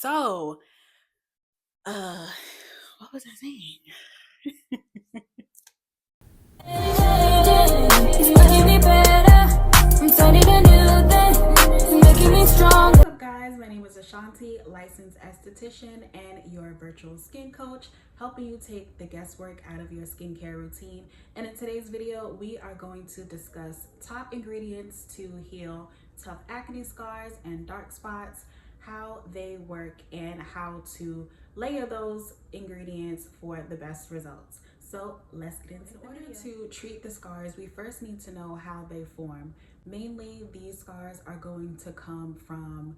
So, uh, what was I saying? What's up, guys? My name is Ashanti, licensed esthetician and your virtual skin coach, helping you take the guesswork out of your skincare routine. And in today's video, we are going to discuss top ingredients to heal tough acne scars and dark spots, how they work, and how to layer those ingredients for the best results. So let's get into the video. To treat the scars, we first need to know how they form. Mainly, these scars are going to come from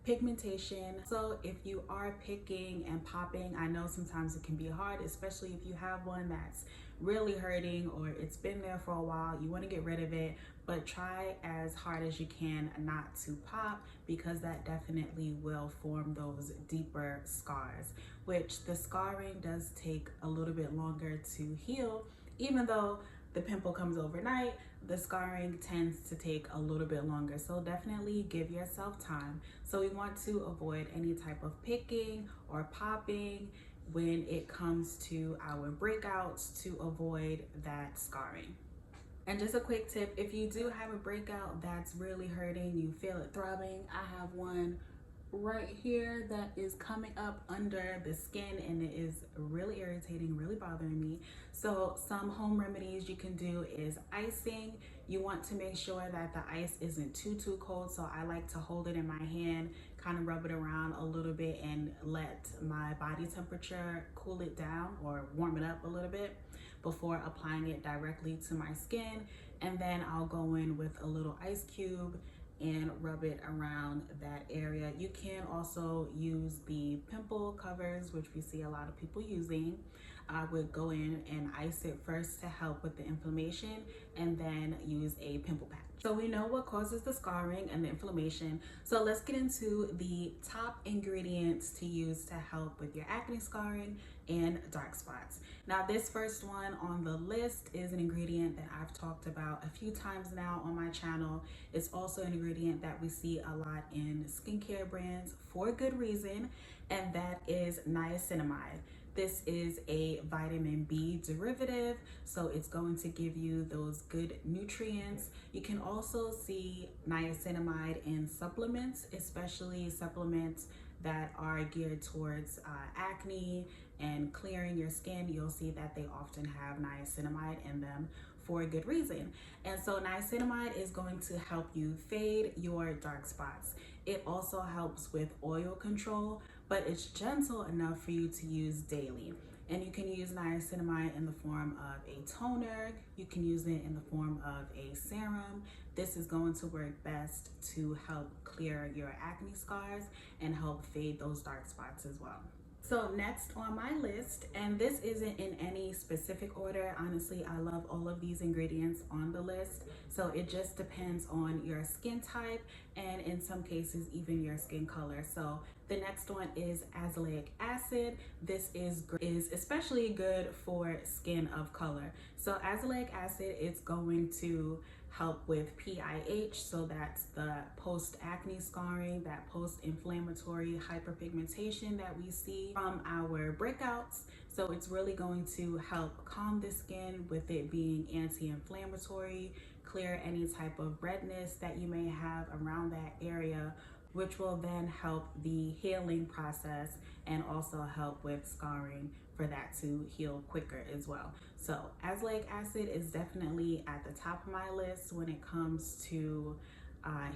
pigmentation. So if you are picking and popping, I know sometimes it can be hard, especially if you have one that's really hurting or it's been there for a while, you want to get rid of it, but try as hard as you can not to pop, because that definitely will form those deeper scars, which the scarring does take a little bit longer to heal. Even though the pimple comes overnight, the scarring tends to take a little bit longer. So definitely give yourself time. So we want to avoid any type of picking or popping when it comes to our breakouts, to avoid that scarring. And just a quick tip, if you do have a breakout that's really hurting, you feel it throbbing, I have one right here that is coming up under the skin and it is really irritating, really bothering me. So some home remedies you can do is icing. You want to make sure that the ice isn't too cold, so I like to hold it in my hand, kind of rub it around a little bit and let my body temperature cool it down or warm it up a little bit before applying it directly to my skin. And then I'll go in with a little ice cube and rub it around that area. You can also use the pimple covers, which we see a lot of people using. I would go in and ice it first to help with the inflammation, and then use a pimple patch. So we know what causes the scarring and the inflammation. So let's get into the top ingredients to use to help with your acne scarring and dark spots. Now, this first one on the list is an ingredient that I've talked about a few times now on my channel. It's also an ingredient that we see a lot in skincare brands for good reason, and that is niacinamide. This is a vitamin B derivative, so it's going to give you those good nutrients. You can also see niacinamide in supplements, especially supplements that are geared towards acne and clearing your skin. You'll see that they often have niacinamide in them for a good reason. And so niacinamide is going to help you fade your dark spots. It also helps with oil control, but it's gentle enough for you to use daily. And you can use niacinamide in the form of a toner. You can use it in the form of a serum. This is going to work best to help clear your acne scars and help fade those dark spots as well. So next on my list, and this isn't in any specific order, honestly, I love all of these ingredients on the list. So it just depends on your skin type and in some cases even your skin color. So the next one is azelaic acid. This is especially good for skin of color. So azelaic acid is going to help with PIH, so that's the post-acne scarring, that post-inflammatory hyperpigmentation that we see from our breakouts. So it's really going to help calm the skin with it being anti-inflammatory, clear any type of redness that you may have around that area, which will then help the healing process and also help with scarring for that to heal quicker as well. So azelaic acid is definitely at the top of my list when it comes to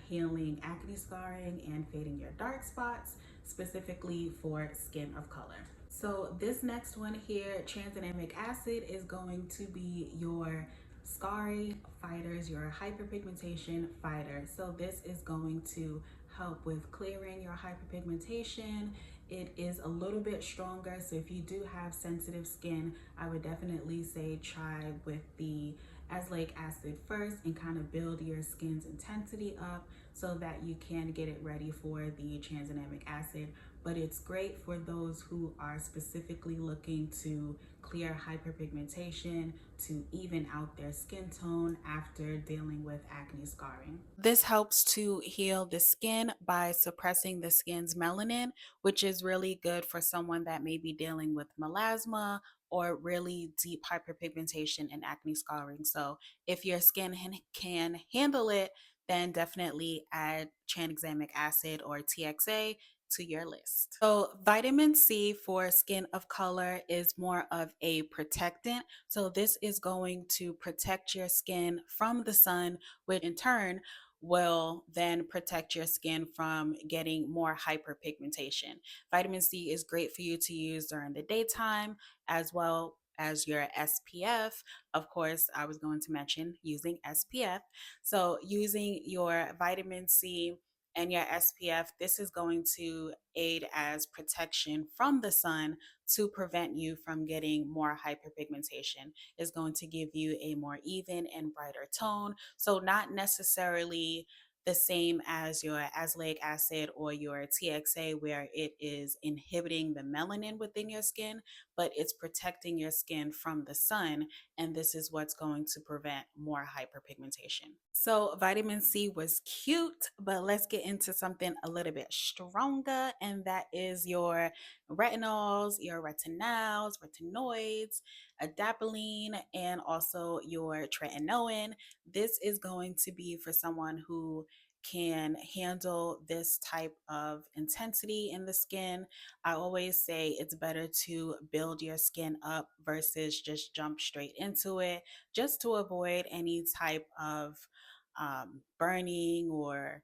healing acne scarring and fading your dark spots, specifically for skin of color. So this next one here, tranexamic acid, is going to be your scarring fighters, your hyperpigmentation fighter. So this is going to help with clearing your hyperpigmentation. It is a little bit stronger, so if you do have sensitive skin, I would definitely say try with the azelaic acid first and kind of build your skin's intensity up so that you can get it ready for the tranexamic acid. But it's great for those who are specifically looking to clear hyperpigmentation, to even out their skin tone after dealing with acne scarring. This helps to heal the skin by suppressing the skin's melanin, which is really good for someone that may be dealing with melasma or really deep hyperpigmentation and acne scarring. So, if your skin can handle it, then definitely add tranexamic acid or TXA to your list. So, vitamin C for skin of color is more of a protectant. So, this is going to protect your skin from the sun, which in turn will then protect your skin from getting more hyperpigmentation. Vitamin C is great for you to use during the daytime as well as your SPF. Of course, I was going to mention using SPF. So, using your vitamin C and your SPF, this is going to aid as protection from the sun to prevent you from getting more hyperpigmentation. It's going to give you a more even and brighter tone. So, not necessarily the same as your azelaic acid or your TXA, where it is inhibiting the melanin within your skin, but it's protecting your skin from the sun. And this is what's going to prevent more hyperpigmentation. So, vitamin C was cute, but let's get into something a little bit stronger, and that is your retinols, your retinoids, adapalene, and also your tretinoin. This is going to be for someone who can handle this type of intensity in the skin. I always say it's better to build your skin up versus just jump straight into it, just to avoid any type of burning or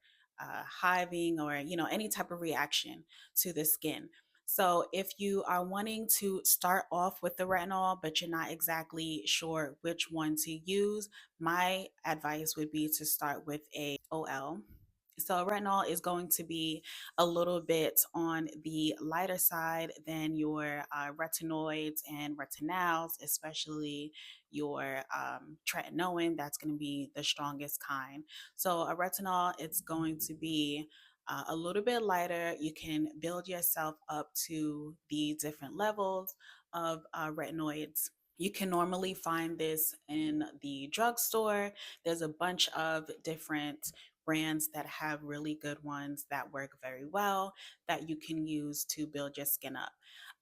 hiving or any type of reaction to the skin. So if you are wanting to start off with the retinol but you're not exactly sure which one to use, my advice would be to start with a OL. So retinol is going to be a little bit on the lighter side than your retinoids and retinols, especially your tretinoin. That's going to be the strongest kind. So a retinol, it's going to be a little bit lighter. You can build yourself up to the different levels of retinoids. You can normally find this in the drugstore. There's a bunch of different brands that have really good ones that work very well that you can use to build your skin up.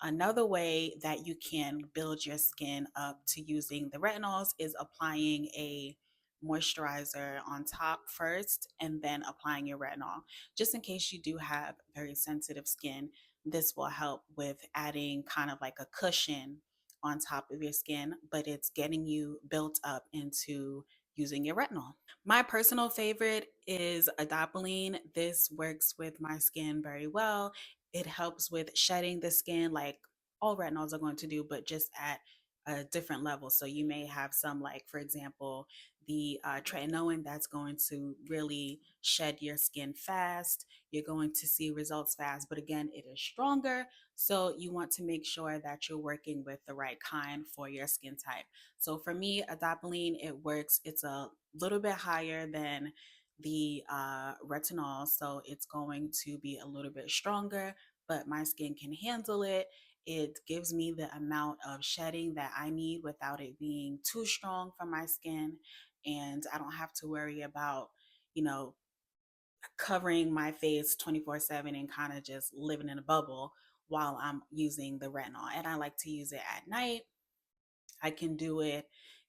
Another way that you can build your skin up to using the retinols is applying a moisturizer on top first and then applying your retinol. Just in case you do have very sensitive skin, this will help with adding kind of like a cushion on top of your skin, but it's getting you built up into using your retinol. My personal favorite is adapalene. This works with my skin very well. It helps with shedding the skin like all retinols are going to do, but just at a different level. So you may have some, like, for example, the tretinoin that's going to really shed your skin fast. You're going to see results fast, but again, it is stronger. So you want to make sure that you're working with the right kind for your skin type. So for me, adapalene, it works. It's a little bit higher than the retinol, so it's going to be a little bit stronger, but my skin can handle it. It gives me the amount of shedding that I need without it being too strong for my skin, and I don't have to worry about, you know, covering my face 24/7 and kind of just living in a bubble while I'm using the retinol. And I like to use it at night. I can do it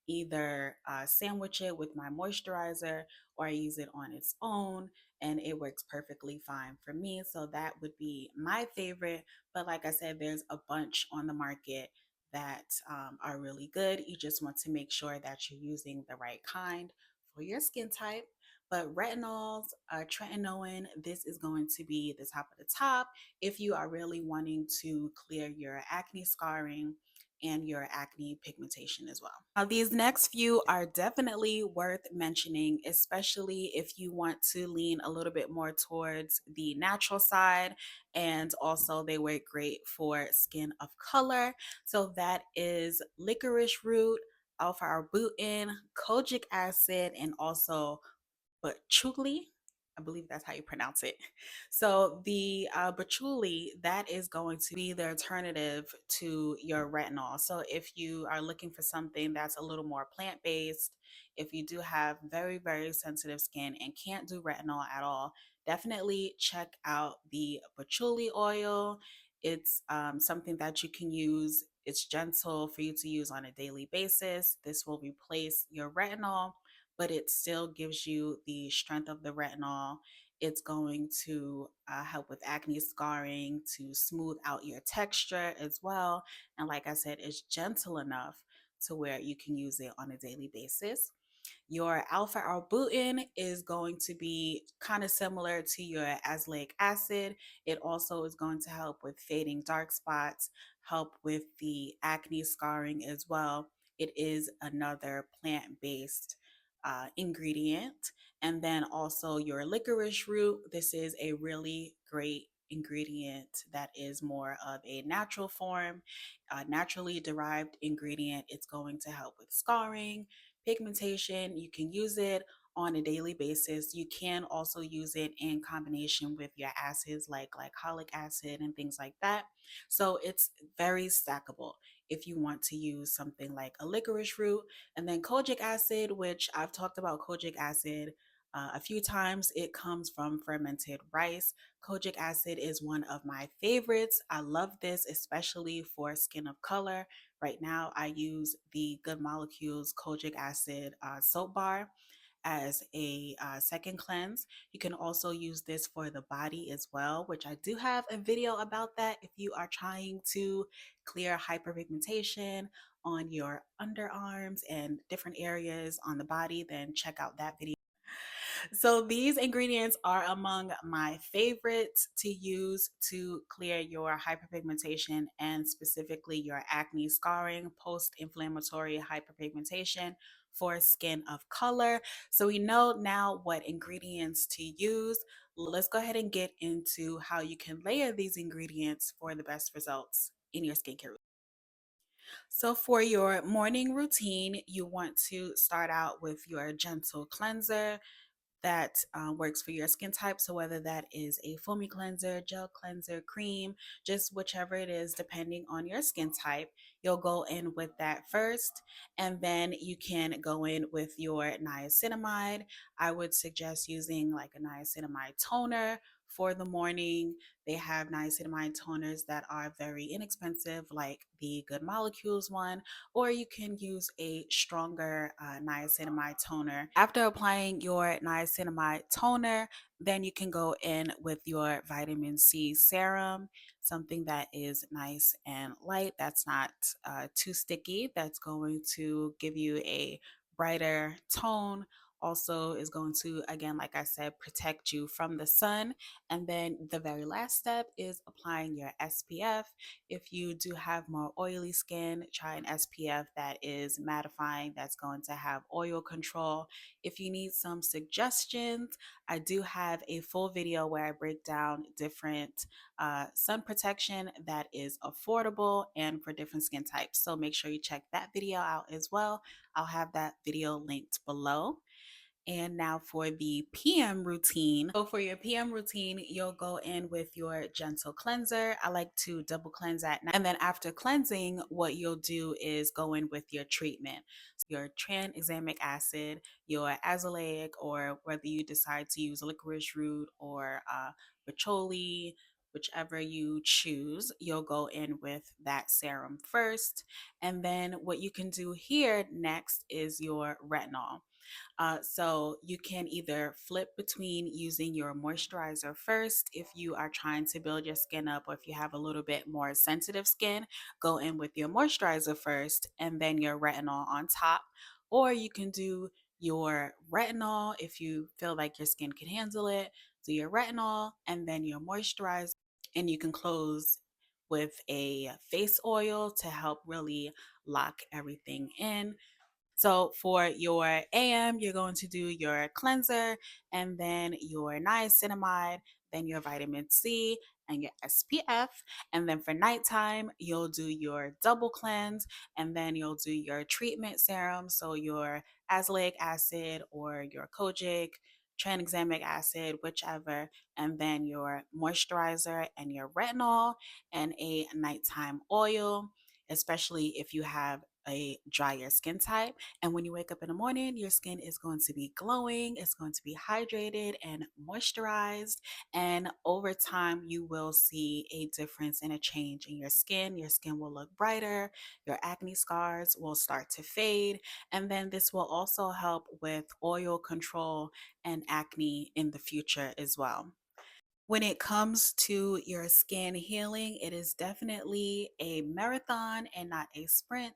either sandwich it with my moisturizer or I use it on its own, and it works perfectly fine for me. So that would be my favorite. But like I said, there's a bunch on the market that are really good. You just want to make sure that you're using the right kind for your skin type. But retinols, tretinoin, this is going to be the top of the top if you are really wanting to clear your acne scarring and your acne pigmentation as well. Now, these next few are definitely worth mentioning, especially if you want to lean a little bit more towards the natural side, and also they work great for skin of color. So that is licorice root, alpha arbutin, kojic acid, and also patchouli. I believe that's how you pronounce it. So the patchouli, that is going to be the alternative to your retinol. So if you are looking for something that's a little more plant-based, if you do have very, very sensitive skin and can't do retinol at all, definitely check out the patchouli oil. It's something that you can use. It's gentle for you to use on a daily basis. This will replace your retinol, but it still gives you the strength of the retinol. It's going to help with acne scarring, to smooth out your texture as well. And like I said, it's gentle enough to where you can use it on a daily basis. Your alpha arbutin is going to be kind of similar to your azelaic acid. It also is going to help with fading dark spots, help with the acne scarring as well. It is another plant based ingredient. And then also your licorice root. This is a really great ingredient that is more of a natural form, naturally derived ingredient. It's going to help with scarring, pigmentation. You can use it on a daily basis. You can also use it in combination with your acids like glycolic acid and things like that. So it's very stackable if you want to use something like a licorice root. And then kojic acid, which I've talked about kojic acid a few times. It comes from fermented rice. Kojic acid is one of my favorites. I love this, especially for skin of color. Right now, I use the Good Molecules Kojic Acid soap bar as a second cleanse. You can also use this for the body as well, which I do have a video about that. If you are trying to clear hyperpigmentation on your underarms and different areas on the body, then check out that video. So these ingredients are among my favorites to use to clear your hyperpigmentation and specifically your acne scarring, post-inflammatory hyperpigmentation for skin of color. So we know now what ingredients to use. Let's go ahead and get into how you can layer these ingredients for the best results in your skincare. So for your morning routine, you want to start out with your gentle cleanser that works for your skin type. So whether that is a foamy cleanser, gel cleanser, cream, just whichever it is, depending on your skin type, you'll go in with that first. And then you can go in with your niacinamide. I would suggest using like a niacinamide toner for the morning. They have niacinamide toners that are very inexpensive, like the Good Molecules one, or you can use a stronger niacinamide toner. After applying your niacinamide toner, then you can go in with your vitamin C serum, something that is nice and light, that's not too sticky, that's going to give you a brighter tone. Also, is going to, again, like I said, protect you from the sun. And then the very last step is applying your SPF. If you do have more oily skin, try an SPF that is mattifying, that's going to have oil control. If you need some suggestions, I do have a full video where I break down different sun protection that is affordable and for different skin types. So make sure you check that video out as well. I'll have that video linked below. And now for the PM routine. So for your PM routine, you'll go in with your gentle cleanser. I like to double cleanse at night. And then after cleansing, what you'll do is go in with your treatment. So your tranexamic acid, your azelaic, or whether you decide to use licorice root or patchouli, whichever you choose, you'll go in with that serum first. And then what you can do here next is your retinol. So you can either flip between using your moisturizer first if you are trying to build your skin up, or if you have a little bit more sensitive skin, go in with your moisturizer first and then your retinol on top. Or you can do your retinol if you feel like your skin can handle it. Do your retinol and then your moisturizer, and you can close with a face oil to help really lock everything in. So for your AM, you're going to do your cleanser and then your niacinamide, then your vitamin C, and your SPF. And then for nighttime, you'll do your double cleanse, and then you'll do your treatment serum. So your azelaic acid or your kojic, tranexamic acid, whichever, and then your moisturizer and your retinol and a nighttime oil, especially if you have a drier skin type. And when you wake up in the morning, your skin is going to be glowing, it's going to be hydrated and moisturized. And over time, you will see a difference and a change in your skin. Your skin will look brighter, your acne scars will start to fade. And then this will also help with oil control and acne in the future as well. When it comes to your skin healing, it is definitely a marathon and not a sprint.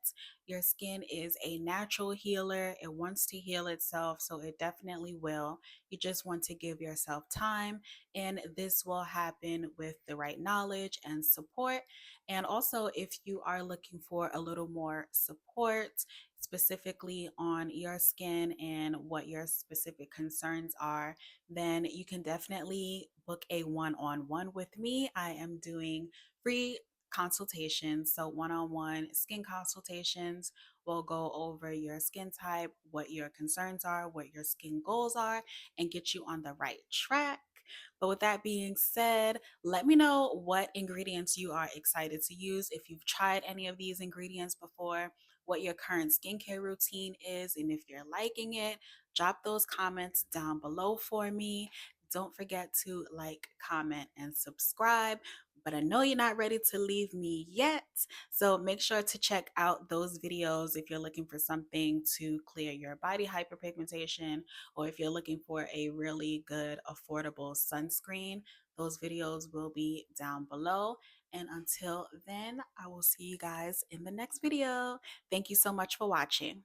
Your skin is a natural healer. It wants to heal itself, so it definitely will. You just want to give yourself time, and this will happen with the right knowledge and support. And also, if you are looking for a little more support, specifically on your skin and what your specific concerns are, then you can definitely book a one-on-one with me. I am doing free consultations, so one-on-one skin consultations. Will go over your skin type, what your concerns are, what your skin goals are, and get you on the right track. But with that being said, let me know what ingredients you are excited to use. If you've tried any of these ingredients before, what your current skincare routine is, and if you're liking it, drop those comments down below for me. Don't forget to like, comment, and subscribe. But I know you're not ready to leave me yet. So make sure to check out those videos if you're looking for something to clear your body hyperpigmentation, or if you're looking for a really good, affordable sunscreen. Those videos will be down below. And until then, I will see you guys in the next video. Thank you so much for watching.